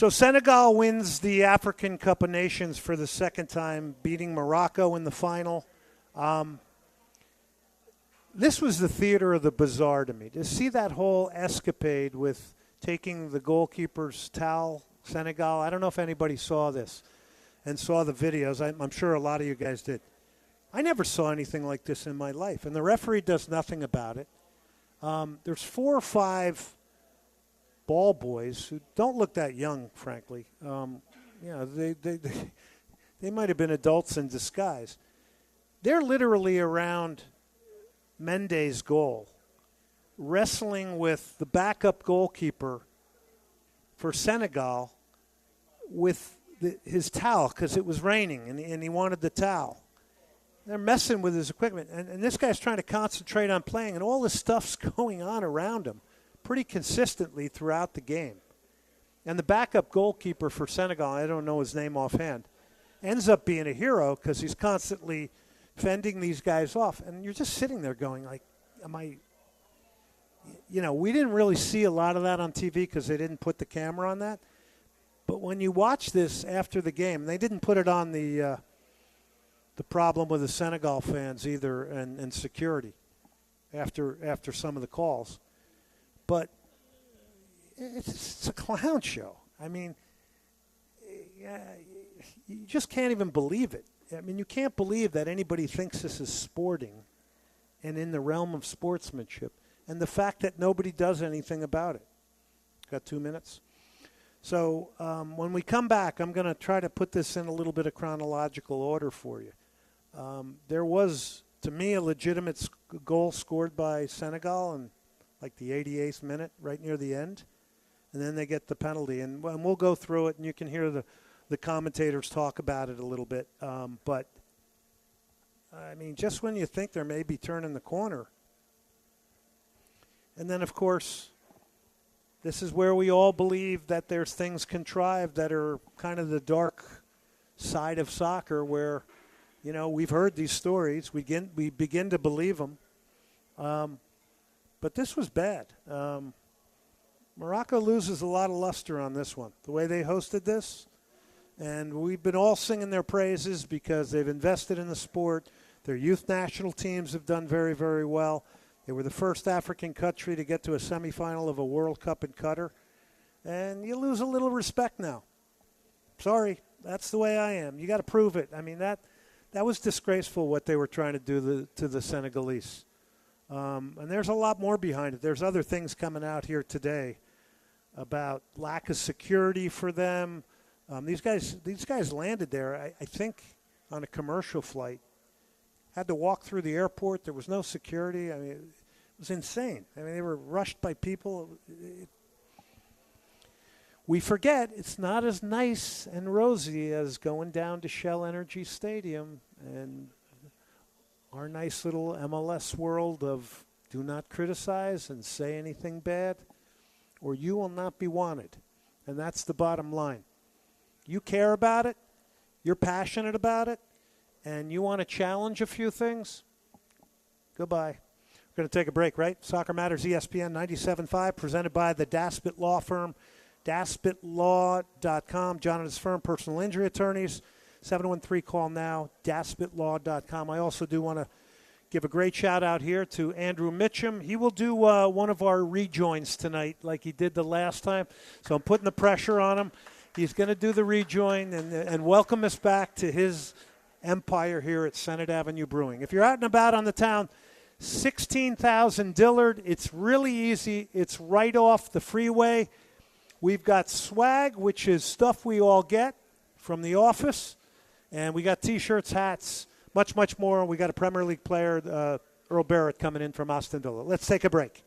So Senegal wins the African Cup of Nations for the second time, beating Morocco in the final. This was the theater of the bizarre to me. To see that whole escapade with taking the goalkeeper's towel, Senegal. I don't know if anybody saw this and saw the videos. I'm sure a lot of you guys did. I never saw anything like this in my life, and the referee does nothing about it. There's 4 or 5 ball boys who don't look that young, frankly. They might have been adults in disguise. They're literally around Mendy's goal, wrestling with the backup goalkeeper for Senegal with his towel because it was raining and he wanted the towel. They're messing with his equipment, and this guy's trying to concentrate on playing, and all this stuff's going on around him pretty consistently throughout the game. And the backup goalkeeper for Senegal, I don't know his name offhand, ends up being a hero because he's constantly fending these guys off. And you're just sitting there going, like, we didn't really see a lot of that on TV because they didn't put the camera on that. But when you watch this after the game, they didn't put it on the problem with the Senegal fans either and security after some of the calls. But it's a clown show. I mean, you just can't even believe it. I mean, you can't believe that anybody thinks this is sporting and in the realm of sportsmanship, and the fact that nobody does anything about it. Got 2 minutes? So when we come back, I'm going to try to put this in a little bit of chronological order for you. There was, to me, a legitimate goal scored by Senegal in like the 88th minute, right near the end. And then they get the penalty. And we'll go through it, and you can hear the commentators talk about it a little bit. But, I mean, just when you think they're maybe turning the corner. And then, of course, this is where we all believe that there's things contrived that are kind of the dark side of soccer where, we've heard these stories. We begin to believe them. But this was bad. Morocco loses a lot of luster on this one, the way they hosted this. And we've been all singing their praises because they've invested in the sport. Their youth national teams have done very, very well. They were the first African country to get to a semifinal of a World Cup in Qatar. And you lose a little respect now. Sorry, that's the way I am. You got to prove it. I mean, that was disgraceful what they were trying to do to the Senegalese. And there's a lot more behind it. There's other things coming out here today about lack of security for them. These guys landed there, I think, on a commercial flight. Had to walk through the airport. There was no security. I mean, it was insane. I mean, they were rushed by people. We forget it's not as nice and rosy as going down to Shell Energy Stadium and our nice little MLS world of do not criticize and say anything bad, or you will not be wanted. And that's the bottom line. You care about it, you're passionate about it, and you want to challenge a few things, goodbye. We're going to take a break, right? Soccer Matters, ESPN 97.5, presented by the Daspit Law Firm, daspitlaw.com. John and his firm, personal injury attorneys. 713 call now, daspitlaw.com. I also do want to give a great shout-out here to Andrew Mitchum. He will do one of our rejoins tonight like he did the last time, so I'm putting the pressure on him. He's going to do the rejoin and welcome us back to his empire here at Senate Avenue Brewing. If you're out and about on the town, 16,000 Dillard. It's really easy. It's right off the freeway. We've got swag, which is stuff we all get from the office. And we got T-shirts, hats, much, much more. We got a Premier League player, Earl Barrett, coming in from Austin Villa. Let's take a break.